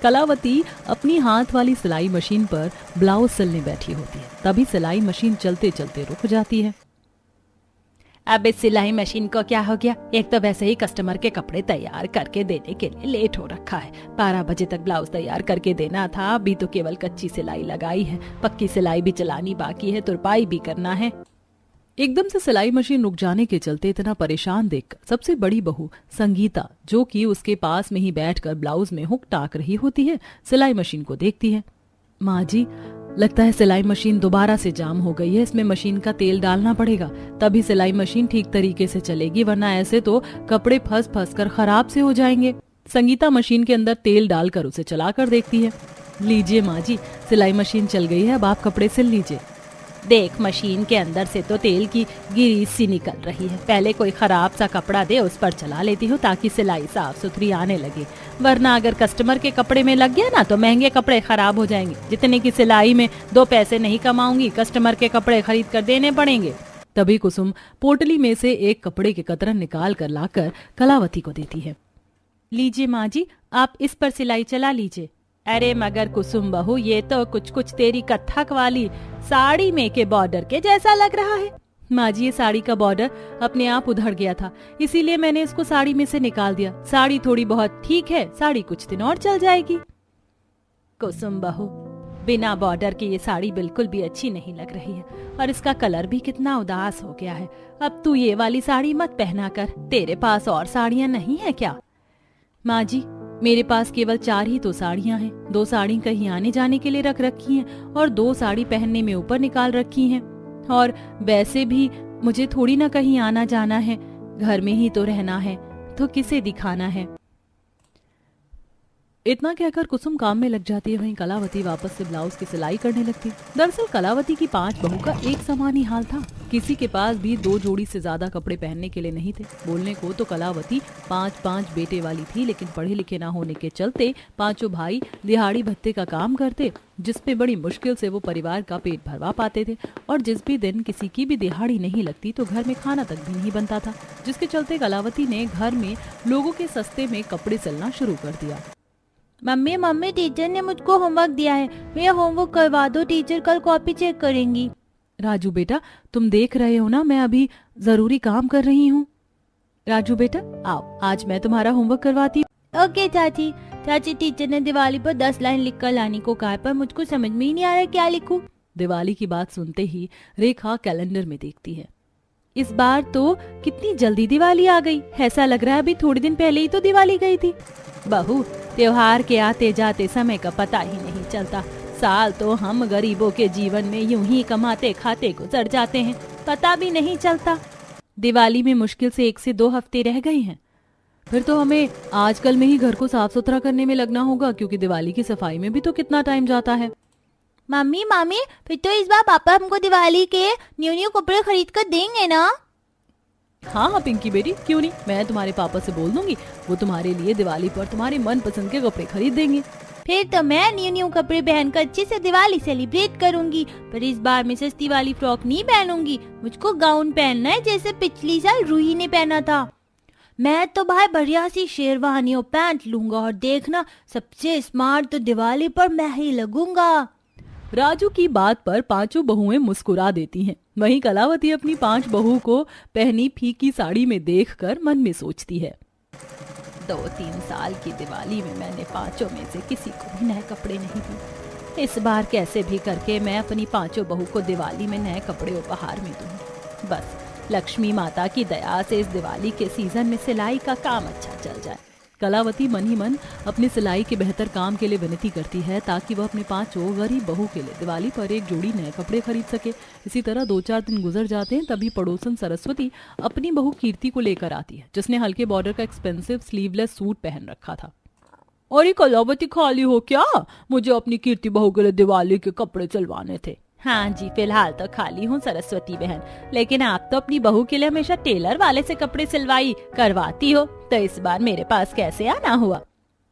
कलावती अपनी हाथ वाली सिलाई मशीन पर ब्लाउज सिलने बैठी होती है। तभी सिलाई मशीन चलते चलते रुक जाती है। अब इस सिलाई मशीन को क्या हो गया? एक तो वैसे ही कस्टमर के कपड़े तैयार करके देने के लिए लेट हो रखा है। 12 बजे तक ब्लाउज तैयार करके देना था, अभी तो केवल कच्ची सिलाई लगाई है, पक्की सिलाई भी चलानी बाकी है, तुरपाई भी करना है। एकदम से सिलाई मशीन रुक जाने के चलते इतना परेशान देखकर सबसे बड़ी बहू संगीता, जो कि उसके पास में ही बैठकर ब्लाउज में हुक टाक रही होती है, सिलाई मशीन को देखती है। माँ जी, लगता है सिलाई मशीन दोबारा से जाम हो गई है, इसमें मशीन का तेल डालना पड़ेगा, तभी सिलाई मशीन ठीक तरीके से चलेगी, वरना ऐसे तो कपड़े फंस फंस कर खराब से हो जाएंगे। संगीता मशीन के अंदर तेल डालकर उसे चलाकर देखती है। लीजिए माँ जी, सिलाई मशीन चल गई है, अब आप कपड़े सिल लीजिए। देख, मशीन के अंदर से तो तेल की गिरीस सी निकल रही है। पहले कोई खराब सा कपड़ा दे, उस पर चला लेती हूँ ताकि सिलाई साफ सुथरी आने लगे, वरना अगर कस्टमर के कपड़े में लग गया ना तो महंगे कपड़े खराब हो जाएंगे। जितने की सिलाई में 2 पैसे नहीं कमाऊंगी, कस्टमर के कपड़े खरीद कर देने पड़ेंगे। तभी कुसुम पोटली में से एक कपड़े के कतरन निकाल कर लाकर कलावती को देती है। लीजिए माँ जी, आप इस पर सिलाई चला लीजिए। अरे मगर कुसुम बहू, ये तो कुछ कुछ तेरी कथक वाली साड़ी में के बॉर्डर के जैसा लग रहा है। माँ जी, ये साड़ी का बॉर्डर अपने आप उधड़ गया था, इसीलिए मैंने इसको साड़ी में से निकाल दिया। साड़ी थोड़ी बहुत ठीक है, साड़ी कुछ दिन और चल जाएगी। कुसुम बहू, बिना बॉर्डर की ये साड़ी बिल्कुल भी अच्छी नहीं लग रही है, और इसका कलर भी कितना उदास हो गया है। अब तू ये वाली साड़ी मत पहना कर। तेरे पास और साड़ियाँ नहीं है क्या? माँ जी, मेरे पास केवल 4 ही तो साड़ियाँ हैं। 2 साड़ी कहीं आने जाने के लिए रख रखी हैं और 2 साड़ी पहनने में ऊपर निकाल रखी हैं। और वैसे भी मुझे थोड़ी ना कहीं आना जाना है, घर में ही तो रहना है, तो किसे दिखाना है। इतना कहकर कुसुम काम में लग जाती है। वहीं कलावती वापस से ब्लाउज की सिलाई करने लगती। दरअसल कलावती की 5 बहू का एक समान ही हाल था। किसी के पास भी 2 जोड़ी से ज्यादा कपड़े पहनने के लिए नहीं थे। बोलने को तो कलावती 5-5 बेटे वाली थी, लेकिन पढ़े लिखे ना होने के चलते 5 भाई दिहाड़ी भत्ते का काम करते, जिसपे बड़ी मुश्किल से वो परिवार का पेट भरवा पाते थे। और जिस भी दिन किसी की भी दिहाड़ी नहीं लगती तो घर में खाना तक भी नहीं बनता था, जिसके चलते कलावती ने घर में लोगों के सस्ते में कपड़े सिलना शुरू कर दिया। मम्मी, टीचर ने मुझको होमवर्क दिया है, मेरा होमवर्क करवा दो, टीचर कल कॉपी चेक करेंगी। राजू बेटा, तुम देख रहे हो ना, मैं अभी जरूरी काम कर रही हूँ। राजू बेटा, आओ, आज मैं तुम्हारा होमवर्क करवाती हूँ। ओके चाची, टीचर ने दिवाली पर 10 लाइन लिख कर लाने को कहा, पर मुझको समझ में ही नहीं आ रहा क्या लिखूं। दिवाली की बात सुनते ही रेखा कैलेंडर में देखती है। इस बार तो कितनी जल्दी दिवाली आ गई, ऐसा लग रहा है अभी थोड़े दिन पहले ही तो दिवाली गई थी। बहू, त्योहार के आते जाते समय का पता ही नहीं चलता। साल तो हम गरीबों के जीवन में यूं ही कमाते खाते गुजर जाते हैं, पता भी नहीं चलता। दिवाली में मुश्किल से 1 से 2 हफ्ते रह गए हैं। फिर तो हमें आजकल में ही घर को साफ सुथरा करने में लगना होगा, क्योंकि दिवाली की सफाई में भी तो कितना टाइम जाता है। मम्मी, फिर तो इस बार पापा हमको दिवाली के न्यू कपड़े खरीद कर देंगे ना? हाँ पिंकी बेटी, क्यों नहीं, मैं तुम्हारे पापा से बोल दूंगी, वो तुम्हारे लिए दिवाली पर तुम्हारे मन पसंद के कपड़े खरीद देंगे। फिर तो मैं न्यू कपड़े पहनकर अच्छे से दिवाली सेलिब्रेट करूंगी, पर इस बार मैं सस्ती वाली फ्रॉक नहीं पहनूंगी। मुझको गाउन पहनना है, जैसे पिछली साल रूही ने पहना था। मैं तो भाई बढ़िया सी शेरवानी और पैंट लूंगा, और देखना सबसे स्मार्ट तो दिवाली पर मैं ही लगूंगा। राजू की बात पर 5 बहुएं मुस्कुरा देती हैं। वहीं कलावती अपनी 5 बहू को पहनी फीकी साड़ी में देखकर मन में सोचती है, 2-3 साल की दिवाली में मैंने 5 में से किसी को भी नए कपड़े नहीं दिए। इस बार कैसे भी करके मैं अपनी 5 बहू को दिवाली में नए कपड़े उपहार में दूंगी। बस लक्ष्मी माता की दया से इस दिवाली के सीजन में सिलाई का काम अच्छा चल जाए। कलावती मन ही मन अपनी सिलाई के बेहतर काम के लिए विनती करती है, ताकि वह अपने 5 गरीब बहू के लिए दिवाली पर एक जोड़ी नए कपड़े खरीद सके। इसी तरह 2-4 दिन गुजर जाते हैं, तभी पड़ोसन सरस्वती अपनी बहू कीर्ति को लेकर आती है, जिसने हल्के बॉर्डर का एक्सपेंसिव स्लीवलेस सूट पहन रखा था। और ये कलावती खाली हो क्या? मुझे अपनी कीर्ति बहू के लिए दिवाली के कपड़े सिलवाने थे। हाँ जी, फिलहाल तो खाली हूँ सरस्वती बहन, लेकिन आप तो अपनी बहू के लिए हमेशा टेलर वाले से कपड़े सिलवाई करवाती हो, तो इस बार मेरे पास कैसे आना हुआ?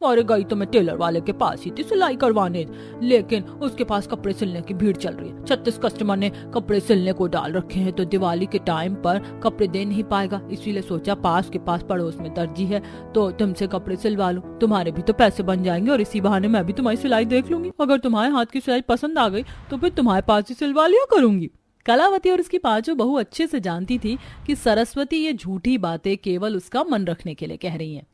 और गई तो मैं टेलर वाले के पास ही थी सिलाई करवाने, लेकिन उसके पास कपड़े सिलने की भीड़ चल रही है। 36 कस्टमर ने कपड़े सिलने को डाल रखे हैं, तो दिवाली के टाइम पर कपड़े दे नहीं पाएगा, इसीलिए सोचा पास के पास पड़ोस में दर्जी है तो तुमसे कपड़े सिलवा लूं, तुम्हारे भी तो पैसे बन जाएंगे और इसी बहाने मैं भी तुम्हारी सिलाई देख लूंगी। अगर तुम्हारे हाथ की सिलाई पसंद आ गई तो फिर तुम्हारे पास ही सिलवा लिया करूंगी। कलावती और उसकी पांचों बहू अच्छे से जानती थी कि सरस्वती ये झूठी बातें केवल उसका मन रखने के लिए कह रही हैं।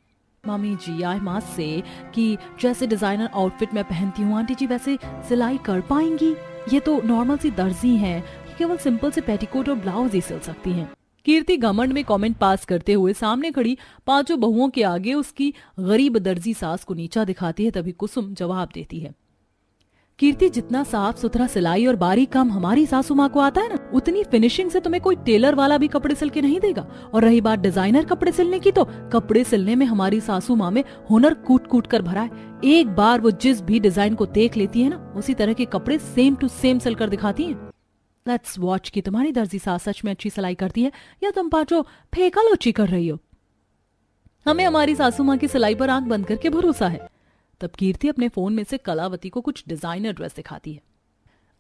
Mummy ji, I must say कि जैसे डिजाइनर आउटफिट मैं पहनती हूँ आंटी जी वैसे सिलाई कर पाएंगी? ये तो नॉर्मल सी दर्जी हैं, केवल सिंपल से पेटीकोट और ब्लाउज ही सिल सकती हैं। कीर्ति घमंड में कमेंट पास करते हुए सामने खड़ी पांचों बहुओं के आगे उसकी गरीब दर्जी सास को नीचा दिखाती है। तभी कुसुम जवाब देती है, कीर्ति जितना साफ सुथरा सिलाई और बारीक काम हमारी सासू माँ को आता है ना, उतनी फिनिशिंग से तुम्हें कोई टेलर वाला भी कपड़े सिल के नहीं देगा। और रही बात डिजाइनर कपड़े सिलने की, तो कपड़े सिलने में हमारी सासू माँ में हुनर कूट कूट कर भरा है। एक बार वो जिस भी डिजाइन को देख लेती है ना, उसी तरह के कपड़े सेम टू सेम सिल कर दिखाती है। लेट्स वॉच कि तुम्हारी दर्जी सास सच में अच्छी सिलाई करती है या तुम पांचों फेंका लोची कर रही हो। हमें हमारी सासू माँ की सिलाई पर आंख बंद करके भरोसा है। तब कीर्ति अपने फोन में से कलावती को कुछ डिजाइनर ड्रेस दिखाती है।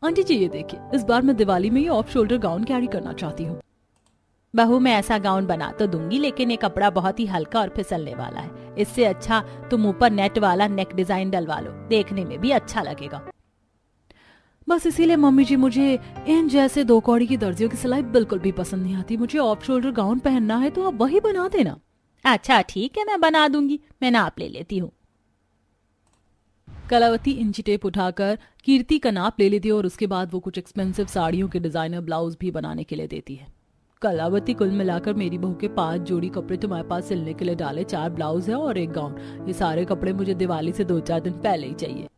आंटी जी ये देखिए, इस बार मैं दिवाली में ये ऑफ शोल्डर गाउन कैरी करना चाहती हूँ। बहू मैं ऐसा गाउन बना तो दूंगी, लेकिन ये कपड़ा बहुत ही हल्का और फिसलने वाला है। इससे अच्छा तुम ऊपर नेट वाला नेक डिजाइन डलवा लो, देखने में भी अच्छा लगेगा। बस इसीलिए मम्मी जी मुझे इन जैसे दो कौड़ी की दर्जियों की सिलाई बिल्कुल भी पसंद नहीं आती। मुझे ऑफ शोल्डर गाउन पहनना है तो आप वही बना देना। अच्छा ठीक है, मैं बना दूंगी, मैं नाप ले लेती हूँ। कलावती इंची टेप उठाकर कीर्ति का नाप ले लेती है और उसके बाद वो कुछ एक्सपेंसिव साड़ियों के डिजाइनर ब्लाउज भी बनाने के लिए देती है। कलावती, कुल मिलाकर मेरी बहू के 5 जोड़ी कपड़े तुम्हारे पास सिलने के लिए डाले, 4 ब्लाउज है और 1 गाउन। ये सारे कपड़े मुझे दिवाली से 2-4 दिन पहले ही चाहिए।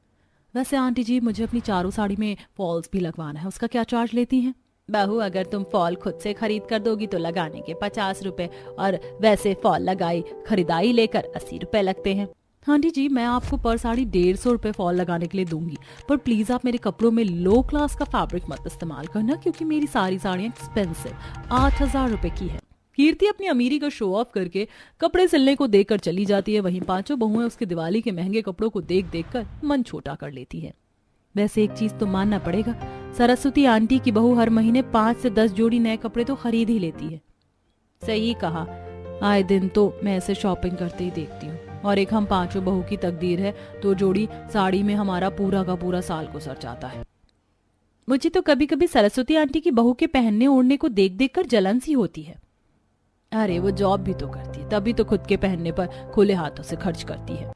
वैसे आंटी जी मुझे अपनी चारों साड़ी में फॉल्स भी लगवाना है, उसका क्या चार्ज लेती हैं? बहू अगर तुम फॉल खुद से खरीद कर दोगी तो लगाने के 50 रुपए, और वैसे फॉल लगाई खरीदाई लेकर 80 रुपए लगते हैं। आंटी जी मैं आपको पर साड़ी 150 रुपए फॉल लगाने के लिए दूंगी, पर प्लीज आप मेरे कपड़ों में लो क्लास का फैब्रिक मत इस्तेमाल करना, क्योंकि मेरी सारी साड़ियाँ एक्सपेंसिव 8,000 रुपए की है। कीर्ति अपनी अमीरी का शो ऑफ करके कपड़े सिलने को देकर चली जाती है। वहीं पांचों बहुएं उसके दिवाली के महंगे कपड़ों को देख देख कर मन छोटा कर लेती है। वैसे एक चीज तो मानना पड़ेगा, सरस्वती आंटी की बहू हर महीने 5 से 10 जोड़ी नए कपड़े तो खरीद ही लेती है। सही कहा, आए दिन तो मैं ऐसे शॉपिंग करते ही देखती हूँ, और एक हम पांचों बहू की तकदीर है तो जोड़ी साड़ी में हमारा पूरा का पूरा साल गुजर जाता है। मुझे तो कभी कभी सरस्वती आंटी की बहू के पहनने ओढ़ने को देख देख कर जलन सी होती है। अरे वो जॉब भी तो करती है, तभी तो खुद के पहनने पर खुले हाथों से खर्च करती है।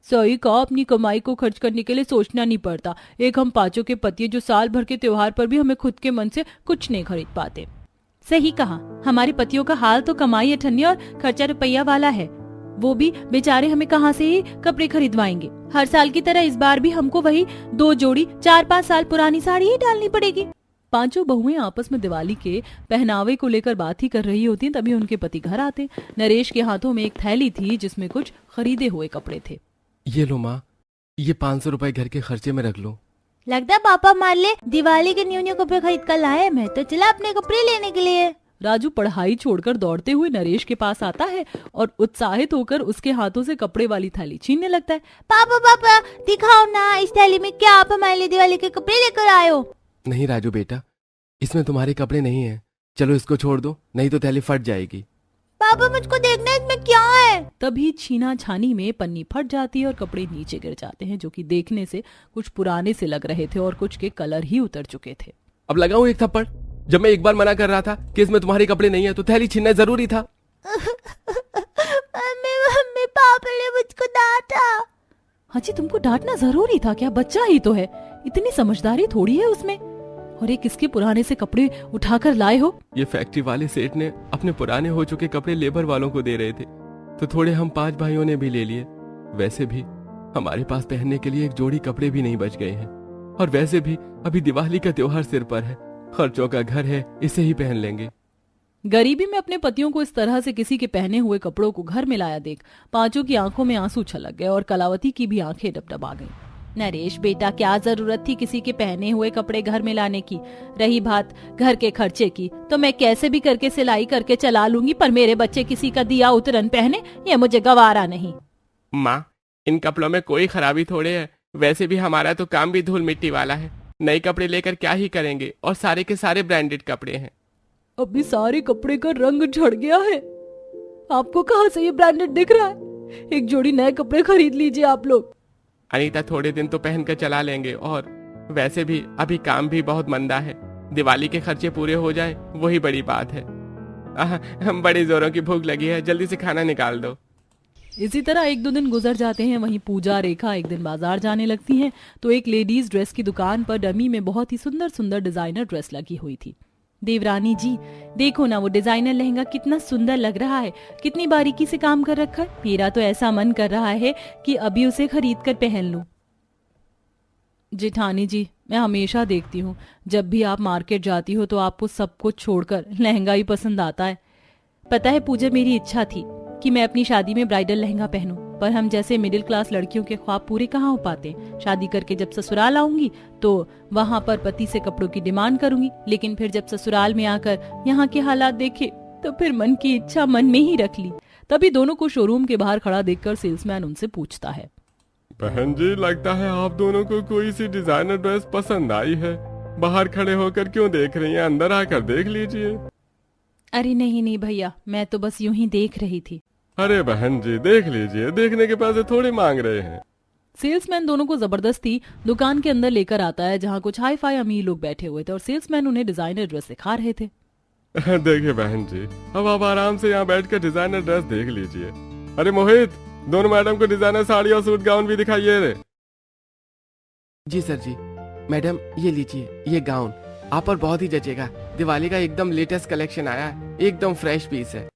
सही कहा, अपनी कमाई को खर्च करने के लिए सोचना नहीं पड़ता। एक हम पांचों के पति जो साल भर के त्योहार पर भी हमें खुद के मन से कुछ नहीं खरीद पाते। सही कहा, हमारे पतियों का हाल तो कमाई अठन्नी और खर्चा रुपया वाला है। वो भी बेचारे हमें कहाँ से ही कपड़े खरीदवाएंगे। हर साल की तरह इस बार भी हमको वही 2 जोड़ी 4-5 साल पुरानी साड़ी ही डालनी पड़ेगी। पांचों बहुएं आपस में दिवाली के पहनावे को लेकर बात ही कर रही होती हैं, तभी उनके पति घर आते। नरेश के हाथों में एक थैली थी जिसमें कुछ खरीदे हुए कपड़े थे। ये लो माँ, ये 500 रुपए घर के खर्चे में रख लो। लगता पापा मान ले दिवाली के न्यू न्यू कपड़े खरीद कर लाए, मैं तो चला अपने कपड़े लेने के लिए। राजू पढ़ाई छोड़कर दौड़ते हुए नरेश के पास आता है और उत्साहित होकर उसके हाथों से कपड़े वाली थैली छीनने लगता है। पापा पापा दिखाओ ना, इस थैली में क्या आप हमारे लिए दिवाली के कपड़े लेकर आए हो? नहीं राजू बेटा, इसमें तुम्हारे कपड़े नहीं है, चलो इसको छोड़ दो, नहीं तो थैली फट जाएगी। पापा मुझको देखना इसमें क्या है। तभी छीना छानी में पन्नी फट जाती है और कपड़े नीचे गिर जाते हैं, जो कि देखने से कुछ पुराने से लग रहे थे और कुछ के कलर ही उतर चुके थे। अब लगाऊं एक थप्पड़? जब मैं एक बार मना कर रहा था कि इसमें तुम्हारे कपड़े नहीं है तो थैली छीनना जरूरी था। मम्मी पापा ने मुझको डांटा। हाजी तुमको डांटना जरूरी था क्या? बच्चा ही तो है, इतनी समझदारी थोड़ी है उसमें। और ये किसके पुराने से कपड़े उठाकर लाए हो? ये फैक्ट्री वाले सेठ ने अपने पुराने हो चुके कपड़े लेबर वालों को दे रहे थे, तो थोड़े हम 5 भाइयों ने भी ले लिए। वैसे भी हमारे पास पहनने के लिए एक जोड़ी कपड़े भी नहीं बच गए हैं, और वैसे भी अभी दिवाली का त्योहार सिर पर है, खर्चों का घर है, इसे ही पहन लेंगे। गरीबी में अपने पतियों को इस तरह से किसी के पहने हुए कपड़ों को घर में लाया देख पांचों की आंखों में आंसू छलक गए और कलावती की भी आंखें डबडबा गईं। नरेश बेटा, क्या जरूरत थी किसी के पहने हुए कपड़े घर में लाने की? रही बात घर के खर्चे की, तो मैं कैसे भी करके सिलाई करके चला लूंगी, पर मेरे बच्चे किसी का दिया उतरन पहने, ये मुझे गवारा नहीं। माँ, इन कपड़ों में कोई खराबी थोड़े है, वैसे भी हमारा तो काम भी धूल मिट्टी वाला है। नए कपड़े लेकर क्या ही करेंगे, और सारे के सारे ब्रांडेड कपड़े हैं। अभी सारे कपड़े का रंग झड़ गया है, आपको कहाँ से ये ब्रांडेड दिख रहा है? एक जोड़ी नए कपड़े खरीद लीजिए आप लोग। अनीता थोड़े दिन तो पहन कर चला लेंगे, और वैसे भी अभी काम भी बहुत मंदा है। दिवाली के खर्चे पूरे हो जाएं वही बड़ी बात है। हम बड़ी जोरों की भूख लगी है, जल्दी से खाना निकाल दो। इसी तरह एक दो दिन गुजर जाते हैं। वहीं पूजा रेखा एक दिन बाजार जाने लगती हैं तो एक लेडीज ड्रेस की दुकान पर डमी में बहुत ही सुंदर सुंदर डिजाइनर ड्रेस लगी हुई थी। देवरानी जी देखो ना, वो डिजाइनर लहंगा कितना सुंदर लग रहा है, कितनी बारीकी से काम कर रखा है। मेरा तो ऐसा मन कर रहा है कि अभी उसे खरीद कर पहन लूं। जेठानी जी, मैं हमेशा देखती हूँ जब भी आप मार्केट जाती हो तो आपको सब कुछ छोड़कर लहंगा ही पसंद आता है। पता है पूजा, मेरी इच्छा थी कि मैं अपनी शादी में ब्राइडल लहंगा पहनूं, पर हम जैसे मिडिल क्लास लड़कियों के ख्वाब पूरे कहाँ हो पाते। शादी करके जब ससुराल आऊंगी तो वहां पर पति से कपड़ों की डिमांड करूंगी, लेकिन फिर जब ससुराल में आकर यहाँ के हालात देखे तो फिर मन की इच्छा मन में ही रख ली। तभी दोनों को शोरूम के बाहर खड़ा देखकर सेल्समैन उनसे पूछता है, बहन जी लगता है आप दोनों को कोई सी डिजाइनर ड्रेस पसंद आई है। बाहर खड़े होकर क्यों देख रही हैं, अंदर आकर देख लीजिए। अरे नहीं भैया, मैं तो बस यूं ही देख रही थी। अरे बहन जी देख लीजिए, देखने के पैसे थोड़ी मांग रहे हैं। सेल्समैन दोनों को जबरदस्ती दुकान के अंदर लेकर आता है जहाँ कुछ हाई फाई अमीर लोग बैठे हुए थे और सेल्समैन उन्हें डिजाइनर ड्रेस दिखा रहे थे। देखिए बहन जी, अब आप आराम से यहाँ बैठकर डिजाइनर ड्रेस देख लीजिए। अरे मोहित, दोनों मैडम को डिजाइनर साड़ी और सूट गाउन भी दिखाइए रे। जी सर जी। मैडम ये लीजिए, ये गाउन आप पर बहुत ही जचेगा। दिवाली का एकदम लेटेस्ट कलेक्शन आया है, एकदम फ्रेश पीस है।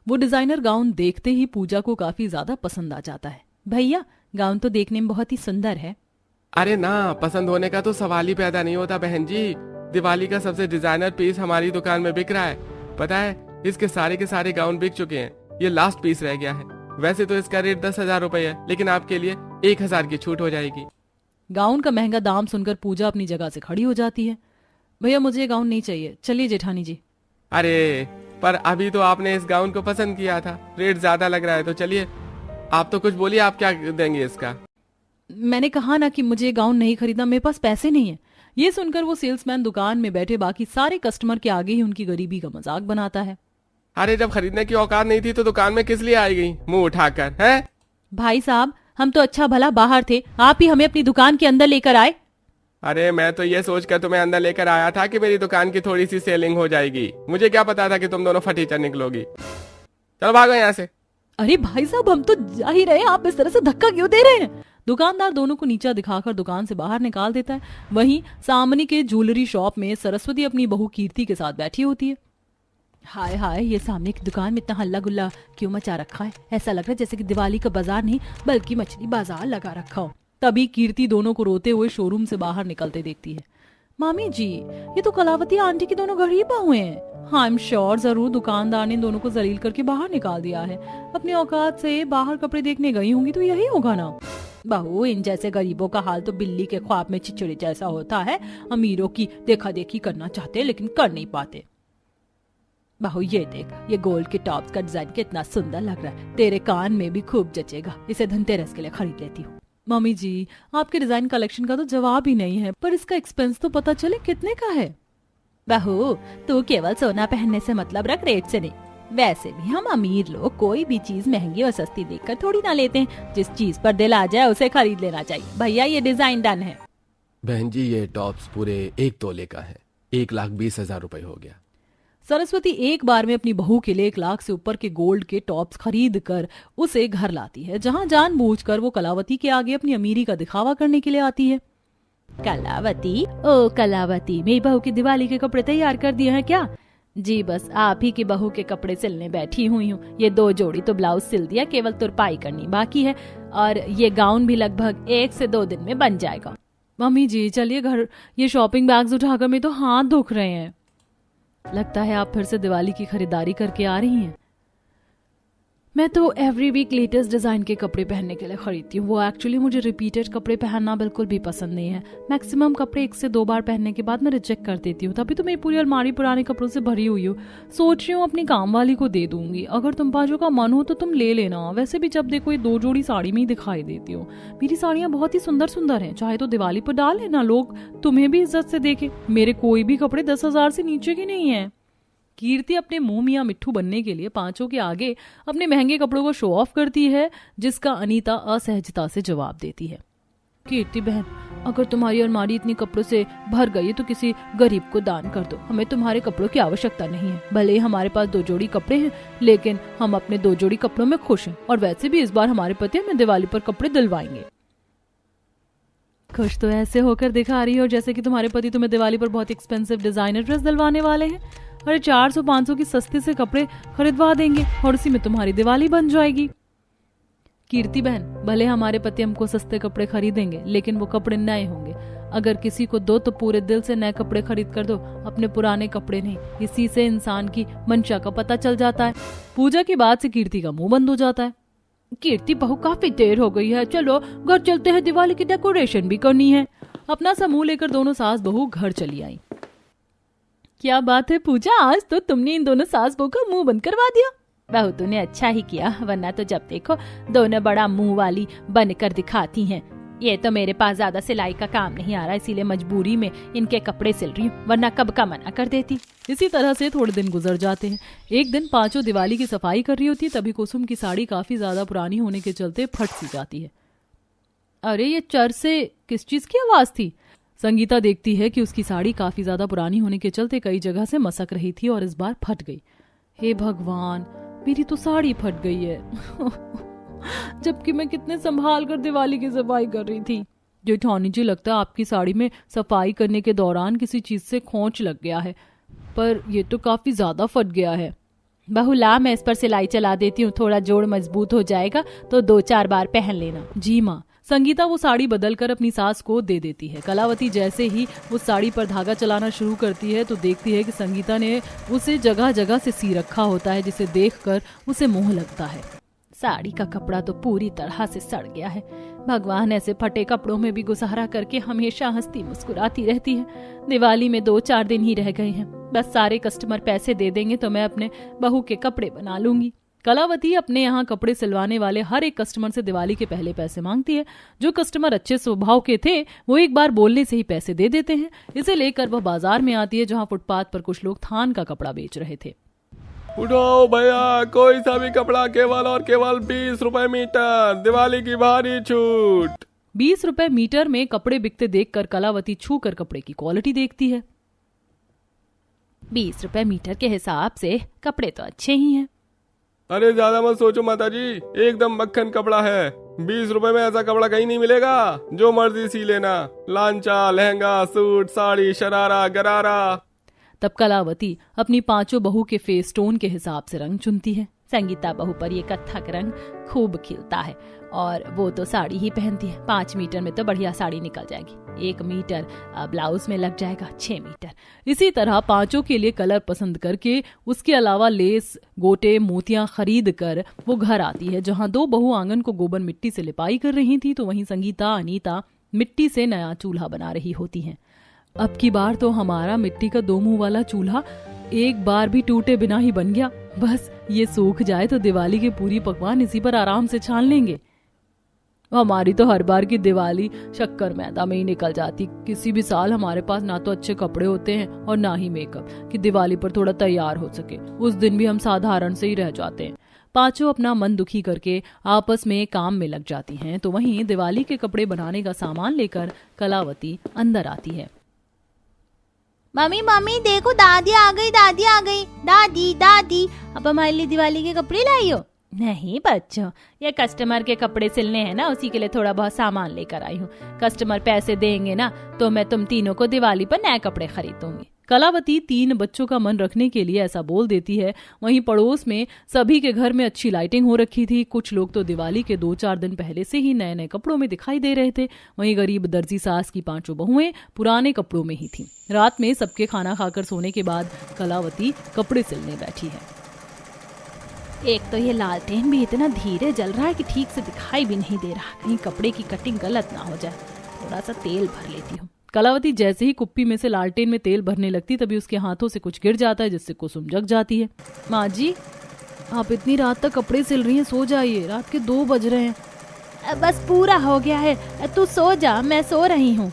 वो डिजाइनर गाउन देखते ही पूजा को काफी ज्यादा पसंद आ जाता है। भैया गाउन तो देखने में बहुत ही सुंदर है। अरे ना, पसंद होने का तो सवाल ही पैदा नहीं होता बहन जी। दिवाली का सबसे डिजाइनर पीस हमारी दुकान में बिक रहा है। पता है, इसके सारे के सारे गाउन बिक चुके हैं, ये लास्ट पीस रह गया है। वैसे तो इसका रेट 10,000 रुपए है, लेकिन आपके लिए 1,000 की छूट हो जाएगी। गाउन का महंगा दाम सुनकर पूजा अपनी जगह से खड़ी हो जाती है। भैया मुझे ये गाउन नहीं चाहिए, चलिए जेठानी जी। अरे पर अभी तो आपने इस गाउन को पसंद किया था, रेट ज्यादा लग रहा है, तो चलिए आप तो कुछ बोलिए, आप क्या देंगे इसका। मैंने कहा ना कि मुझे गाउन नहीं खरीदना, मेरे पास पैसे नहीं है। ये सुनकर वो सेल्समैन दुकान में बैठे बाकी सारे कस्टमर के आगे ही उनकी गरीबी का मजाक बनाता है। अरे जब खरीदने की औकात नहीं थी तो दुकान में किस लिए आई गई मुंह उठाकर, हैं? भाई साहब हम तो अच्छा भला बाहर थे, आप ही हमें अपनी दुकान के अंदर लेकर आए। अरे मैं तो ये सोचकर तुम्हें अंदर लेकर आया था कि मेरी दुकान की थोड़ी सी सेलिंग हो जाएगी। मुझे क्या पता था कि तुम दोनों फटीचर निकलोगी। चलो भागो यहाँ से। अरे भाई साहब हम तो जा ही रहे हैं, आप इस तरह से धक्का क्यों दे रहे हैं? दुकानदार दोनों को नीचा दिखाकर दुकान से बाहर निकाल देता है। वहीं सामने के ज्वेलरी शॉप में सरस्वती अपनी बहू कीर्ति के साथ बैठी होती है। हाय हाय, ये सामने की दुकान में इतना हल्ला गुल्ला क्यों मचा रखा है? ऐसा लग रहा है जैसे कि दिवाली का बाजार नहीं बल्कि मछली बाजार लगा रखा हो। तभी कीर्ति दोनों को रोते हुए शोरूम से बाहर निकलते देखती है। मामी जी, ये तो कलावती आंटी की दोनों गरीब हुए हैं। हाँ, आई एम श्योर जरूर दुकानदार ने दोनों को जलील करके बाहर निकाल दिया है। अपनी औकात से बाहर कपड़े देखने गई होंगी तो यही होगा ना। बहू, इन जैसे गरीबों का हाल तो बिल्ली के ख्वाब में चिचड़ी जैसा होता है। अमीरों की देखा देखी करना चाहते हैं लेकिन कर नहीं पाते। बहू ये देख, ये गोल्ड के टॉप्स का डिजाइन कितना सुंदर लग रहा है, तेरे कान में भी खूब जचेगा। इसे धनतेरस के लिए खरीद लेती हूँ। मम्मी जी, आपके डिजाइन कलेक्शन का तो जवाब ही नहीं है, पर इसका एक्सपेंस तो पता चले कितने का है। बहू, तू केवल सोना पहनने से मतलब रख, रेट से नहीं। वैसे भी हम अमीर लोग कोई भी चीज महंगी और सस्ती देखकर थोड़ी ना लेते हैं। जिस चीज पर दिल आ जाए उसे खरीद लेना चाहिए। भैया ये डिजाइन डन है। बहन जी ये टॉप्स पूरे 1 तोले का है, 1,20,000 रुपए हो गया। सरस्वती एक बार में अपनी बहू के लिए 1 लाख से ऊपर के गोल्ड के टॉप्स खरीद कर उसे घर लाती है, जहां जानबूझकर वो कलावती के आगे अपनी अमीरी का दिखावा करने के लिए आती है। कलावती, ओ कलावती, मेरी बहू की दिवाली के कपड़े तैयार कर दिए हैं क्या? जी बस आप ही की बहू के कपड़े सिलने बैठी हुई हूँ। ये 2 जोड़ी तो ब्लाउज सिल दिया, केवल तुरपाई करनी बाकी है, और ये गाउन भी लगभग 1 से 2 दिन में बन जाएगा। मम्मी जी चलिए घर, ये शॉपिंग बैग्स उठाकर मेरे तो हाथ दुख रहे हैं। लगता है आप फिर से दिवाली की खरीदारी करके आ रही हैं। मैं तो एवरी वीक लेटेस्ट डिजाइन के कपड़े पहनने के लिए खरीदती हूँ। वो एक्चुअली मुझे रिपीटेड कपड़े पहनना बिल्कुल भी पसंद नहीं है। मैक्सिमम कपड़े 1 से 2 बार पहनने के बाद मैं रिजेक्ट कर देती हूँ। तभी तो मेरी पूरी अलमारी पुराने कपड़ों से भरी हुई हो। सोच रही हूँ अपनी काम वाली को दे दूंगी। अगर तुम पाँचों का मन हो तो तुम ले लेना। वैसे भी जब देखो ये 2 जोड़ी साड़ी में ही दिखाई देती हो। मेरी साड़ियाँ बहुत ही सुंदर सुंदर हैं, चाहे तो दिवाली पर डाल लेना, लोग तुम्हें भी इज्जत से देखे। मेरे कोई भी कपड़े 10,000 से नीचे के नहीं है। कीर्ति अपने मुंह मियां मिट्ठू बनने के लिए पांचों के आगे अपने महंगे कपड़ों को शो ऑफ करती है, जिसका अनीता असहजता से जवाब देती है। कीर्ति बहन, अगर तुम्हारी अलमारी इतनी कपड़ों से भर गई है तो किसी गरीब को दान कर दो। हमें तुम्हारे कपड़ों की आवश्यकता नहीं है। भले ही हमारे पास 2 जोड़ी कपड़े हैं, लेकिन हम अपने 2 जोड़ी कपड़ों में खुश हैं। और वैसे भी इस बार हमारे पति हमें दिवाली पर कपड़े दिलवाएंगे। खुश तो ऐसे होकर दिखा रही हो जैसे कि तुम्हारे पति तुम्हें दिवाली पर बहुत एक्सपेंसिव डिजाइनर ड्रेस दिलवाने वाले हैं। अरे 400-500 की सस्ते से कपड़े खरीदवा देंगे और उसी में तुम्हारी दिवाली बन जाएगी। कीर्ति बहन, भले हमारे पति हमको सस्ते कपड़े खरीदेंगे, लेकिन वो कपड़े नए होंगे। अगर किसी को दो तो पूरे दिल से नए कपड़े खरीद कर दो, अपने पुराने कपड़े नहीं। इसी से इंसान की मंशा का पता चल जाता है। पूजा की बात से कीर्ति का मुंह बंद हो जाता है। कीर्ति बहू, काफी देर हो गई है, चलो घर चलते हैं, दिवाली की डेकोरेशन भी करनी है। अपना समूह लेकर दोनों सास बहू घर चली आई। क्या बात है पूजा, आज तो तुमने इन दोनों सास बहू का मुंह बंद करवा दिया। बहू तूने अच्छा ही किया, वरना तो जब देखो दोनों बड़ा मुंह वाली बनकर दिखाती हैं। ये तो मेरे पास ज्यादा सिलाई का काम नहीं आ रहा, इसीलिए मजबूरी में इनके कपड़े सिल रही हूँ, वरना कब का मना कर देती। इसी तरह से थोड़े दिन गुजर जाते हैं। एक दिन पांचों दिवाली की सफाई कर रही होती है, तभी कुसुम की साड़ी काफी ज्यादा पुरानी होने के चलते फट सी जाती है। अरे ये चर से किस चीज की आवाज थी? संगीता देखती है कि उसकी साड़ी काफी ज्यादा पुरानी होने के चलते कई जगह से मसक रही थी और इस बार फट गई। हे भगवान, मेरी तो साड़ी फट गई है। जबकि मैं कितने संभाल कर दिवाली की सफाई कर रही थी। जेठानी जी, लगता है आपकी साड़ी में सफाई करने के दौरान किसी चीज से खोंच लग गया है, पर ये तो काफी ज्यादा फट गया है। बहू ला, मैं इस पर सिलाई चला देती हूँ, थोड़ा जोड़ मजबूत हो जाएगा तो 2-4 बार पहन लेना। जी माँ। संगीता वो साड़ी बदलकर अपनी सास को दे देती है। कलावती जैसे ही उस साड़ी पर धागा चलाना शुरू करती है तो देखती है कि संगीता ने उसे जगह जगह से सी रखा होता है, जिसे देखकर उसे मोह लगता है। साड़ी का कपड़ा तो पूरी तरह से सड़ गया है। भगवान ऐसे फटे कपड़ों में भी गुजारा करके हमेशा हंसती मुस्कुराती रहती है। दिवाली में 2-4 दिन ही रह गए हैं, बस सारे कस्टमर पैसे दे देंगे तो मैं अपने बहू के कपड़े बना लूंगी। कलावती अपने यहाँ कपड़े सिलवाने वाले हर एक कस्टमर से दिवाली के पहले पैसे मांगती है। जो कस्टमर अच्छे स्वभाव के थे वो एक बार बोलने से ही पैसे दे देते हैं। इसे लेकर वह बाजार में आती है, जहाँ फुटपाथ पर कुछ लोग थान का कपड़ा बेच रहे थे। उठाओ भैया, कोई सा भी कपड़ा केवल और केवल 20 रुपए मीटर, दिवाली की भारी छूट। 20 रुपए मीटर में कपड़े बिकते देखकर कलावती छू कर कपड़े की क्वालिटी देखती है। 20 रुपए मीटर के हिसाब से कपड़े तो अच्छे ही हैं। अरे ज्यादा मत सोचो माताजी, एकदम मक्खन कपड़ा है। 20 रुपए में ऐसा कपड़ा कहीं नहीं मिलेगा, जो मर्जी सी लेना। लांचा, लहंगा, सूट, साड़ी, शरारा, गरारा। तब कलावती अपनी पांचों बहू के फेस टोन के हिसाब से रंग चुनती है। संगीता बहू पर ये कत्थक रंग खूब खिलता है और वो तो साड़ी ही पहनती है। 5 मीटर में तो बढ़िया साड़ी निकल जाएगी। 1 मीटर ब्लाउज में लग जाएगा 6 मीटर। इसी तरह पांचों के लिए कलर पसंद करके उसके अलावा लेस, गोटे, मोतियां खरीद कर वो घर आती है, जहां 2 बहू आंगन को गोबर मिट्टी से लिपाई कर रही थी, तो वहीं संगीता, अनीता मिट्टी से नया चूल्हा बना रही होती हैं। अब की बार तो हमारा मिट्टी का 2 मुंह वाला चूल्हा एक बार भी टूटे बिना ही बन गया। बस ये सूख जाए तो दिवाली के पूरी पकवान इसी पर आराम से छान लेंगे। हमारी तो हर बार की दिवाली शक्कर मैदा में ही निकल जाती। किसी भी साल हमारे पास ना तो अच्छे कपड़े होते हैं और ना ही मेकअप कि दिवाली पर थोड़ा तैयार हो सके। उस दिन भी हम साधारण से ही रह जाते हैं। पांचों अपना मन दुखी करके आपस में काम में लग जाती हैं। तो वहीं दिवाली के कपड़े बनाने का सामान लेकर कलावती अंदर आती है। मम्मी मम्मी देखो, दादी आ गई, दादी आ गई। दादी दादी, अब हमारे लिए दिवाली के कपड़े लाई हो? नहीं बच्चों, ये कस्टमर के कपड़े सिलने हैं ना, उसी के लिए थोड़ा बहुत सामान लेकर आई हूँ। कस्टमर पैसे देंगे ना तो मैं तुम तीनों को दिवाली पर नए कपड़े खरीदूंगी। कलावती 3 बच्चों का मन रखने के लिए ऐसा बोल देती है। वहीं पड़ोस में सभी के घर में अच्छी लाइटिंग हो रखी थी। कुछ लोग तो दिवाली के 2-4 दिन पहले से ही नए नए कपड़ों में दिखाई दे रहे थे। वहीं गरीब दर्जी सास की 5 बहुएं पुराने कपड़ों में ही थीं। रात में सबके खाना खाकर सोने के बाद कलावती कपड़े सिलने बैठी है। एक तो ये लालटेन भी इतना धीरे जल रहा है कि ठीक से दिखाई भी नहीं दे रहा, कहीं कपड़े की कटिंग गलत ना हो जाए। थोड़ा सा तेल भर लेती हूँ। कलावती जैसे ही कुप्पी में से लालटेन में तेल भरने लगती तभी उसके हाथों से कुछ गिर जाता है, जिससे कुसुम जग जाती है। माँ जी, आप इतनी रात तक कपड़े सिल रही हैं, सो जाइए, रात के 2 बज रहे हैं। बस पूरा हो गया है, तू सो जा, मैं सो रही हूँ।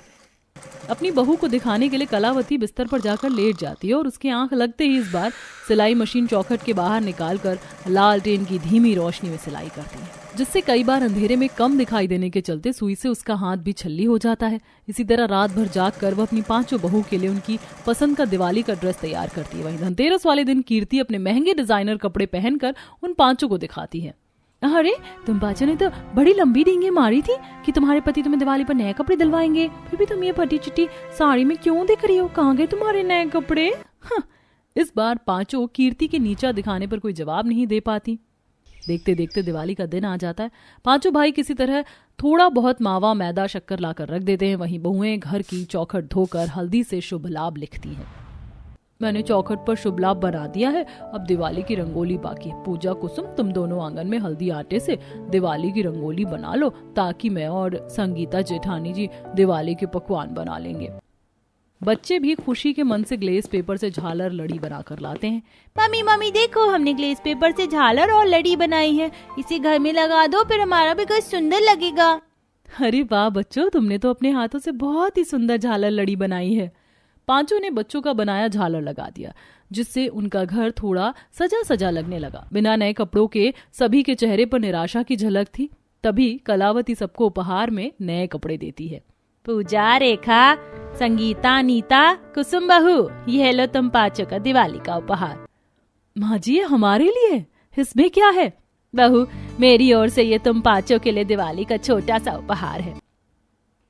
अपनी बहू को दिखाने के लिए कलावती बिस्तर पर जाकर लेट जाती है और उसकी आंख लगते ही इस बार सिलाई मशीन चौखट के बाहर निकालकर लालटेन की धीमी रोशनी में सिलाई करती है, जिससे कई बार अंधेरे में कम दिखाई देने के चलते सुई से उसका हाथ भी छल्ली हो जाता है। इसी तरह रात भर जाग कर वह अपनी 5 बहू के लिए उनकी पसंद का दिवाली का ड्रेस तैयार करती है। वहीं धनतेरस वाले दिन कीर्ति अपने महंगे डिजाइनर कपड़े पहनकर उन 5 को दिखाती है। अरे तुम पाँचों ने तो बड़ी लंबी डींगे मारी थी कि तुम्हारे पति तुम्हें दिवाली पर नए कपड़े दिलवाएंगे, फिर भी तुम ये फटी चिट्टी साड़ी में क्यों दिख रही हो? कहाँ गए तुम्हारे नए कपड़े? इस बार 5 कीर्ति के नीचा दिखाने पर कोई जवाब नहीं दे पाती। देखते देखते दिवाली का दिन आ जाता है। 5 भाई किसी तरह थोड़ा बहुत मावा मैदा शक्कर लाकर रख देते हैं। वहीं बहुएं घर की चौखट धोकर हल्दी से शुभ लाभ लिखती हैं। मैंने चौखट पर शुभ लाभ बना दिया है, अब दिवाली की रंगोली बाकी है। पूजा कुसुम, तुम दोनों आंगन में हल्दी आटे से दिवाली की रंगोली बना लो, ताकि मैं और संगीता जेठानी जी दिवाली के पकवान बना लेंगे। बच्चे भी खुशी के मन से ग्लेस पेपर से झालर लड़ी बनाकर लाते हैं। मम्मी मम्मी देखो, हमने ग्लेस पेपर से झालर और लड़ी बनाई है, इसे घर में लगा दो, फिर हमारा भी कुछ सुंदर लगेगा। अरे वाह बच्चों, तुमने तो अपने हाथों से बहुत ही सुंदर झालर लड़ी बनाई है। 5 ने बच्चों का बनाया झालर लगा दिया, जिससे उनका घर थोड़ा सजा सजा लगने लगा। बिना नए कपड़ों के सभी के चेहरे पर निराशा की झलक थी। तभी कलावती सबको उपहार में नए कपड़े देती है। पूजा, रेखा, संगीता, नीता, कुसुम बहू, ये लो तुम 5 का दिवाली का उपहार। माँ जी, ये हमारे लिए? इसमें क्या है? बहू, मेरी ओर से ये तुम 5 के लिए दिवाली का छोटा सा उपहार है।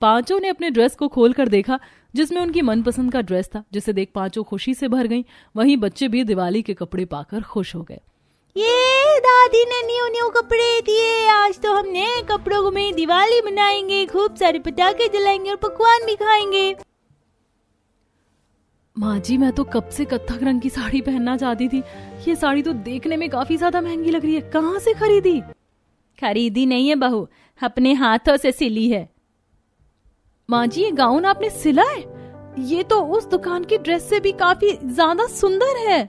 5 ने अपने ड्रेस को खोलकर देखा, जिसमें उनकी मनपसंद का ड्रेस था, जिसे देख 5 खुशी से भर गईं। वहीं बच्चे भी दिवाली के कपड़े पाकर खुश हो गए। ये दादी ने न्यू न्यू कपड़े दिए, आज तो हम नए कपड़ों में दिवाली मनाएंगे, खूब सारे पटाखे जलाएंगे और पकवान भी खाएंगे। माँ जी, मैं तो कब से कत्थक रंग की साड़ी पहनना चाहती थी। ये साड़ी तो देखने में काफी ज्यादा महंगी लग रही है, कहाँ से खरीदी? खरीदी नहीं है बहू, अपने हाथों से सिली है। माँ जी, ये गाउन आपने सिला है? ये तो उस दुकान की ड्रेस से भी काफी ज्यादा सुंदर है।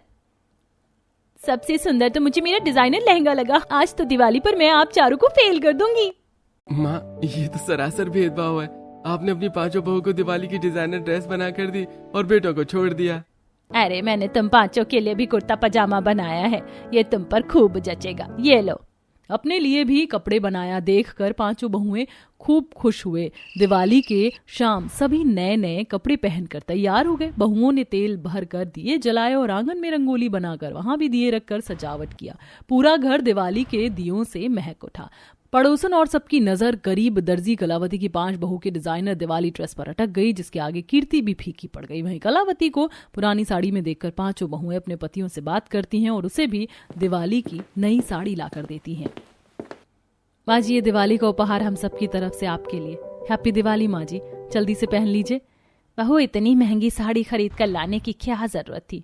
सबसे सुंदर तो मुझे मेरा डिजाइनर लहंगा लगा। आज तो दिवाली पर मैं आप चारों को फेल कर दूंगी। माँ, ये तो सरासर भेदभाव है। आपने अपनी 5 बहू को दिवाली की डिजाइनर ड्रेस बना कर दी और बेटों को छोड़ दिया। अरे मैंने तुम 5 के लिए भी कुर्ता पजामा बनाया है, ये तुम पर खूब जचेगा, ये लो। अपने लिए भी कपड़े बनाया देखकर 5 बहुएं खूब खुश हुए। दिवाली के शाम सभी नए नए कपड़े पहनकर तैयार हो गए। बहुओं ने तेल भरकर दिए जलाए और आंगन में रंगोली बनाकर वहां भी दिए रखकर सजावट किया। पूरा घर दिवाली के दियों से महक उठा। पड़ोसन और सबकी नजर गरीब दर्जी कलावती की 5 बहू के डिजाइनर दिवाली ड्रेस पर अटक गई, जिसके आगे कीर्ति भी फीकी पड़ गई। वहीं कलावती को पुरानी साड़ी में देखकर 5 बहुएं अपने पतियों से बात करती हैं और उसे भी दिवाली की नई साड़ी लाकर देती हैं। माँ जी, ये दिवाली का उपहार हम सबकी तरफ से आपके लिए। हैप्पी दिवाली माँ जी, जल्दी से पहन लीजिए। बहू, इतनी महंगी साड़ी खरीद कर लाने की क्या जरूरत थी?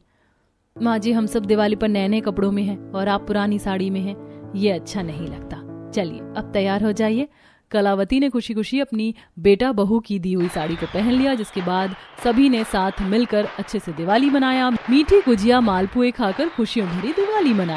माँ जी, हम सब दिवाली पर नए नए कपड़ों में हैं और आप पुरानी साड़ी में हैं, ये अच्छा नहीं लगता। चलिए अब तैयार हो जाइए। कलावती ने खुशी खुशी अपनी बेटा बहू की दी हुई साड़ी को पहन लिया, जिसके बाद सभी ने साथ मिलकर अच्छे से दिवाली मनाया। मीठी गुजिया मालपुए खाकर खुशियों भरी दिवाली मनाई।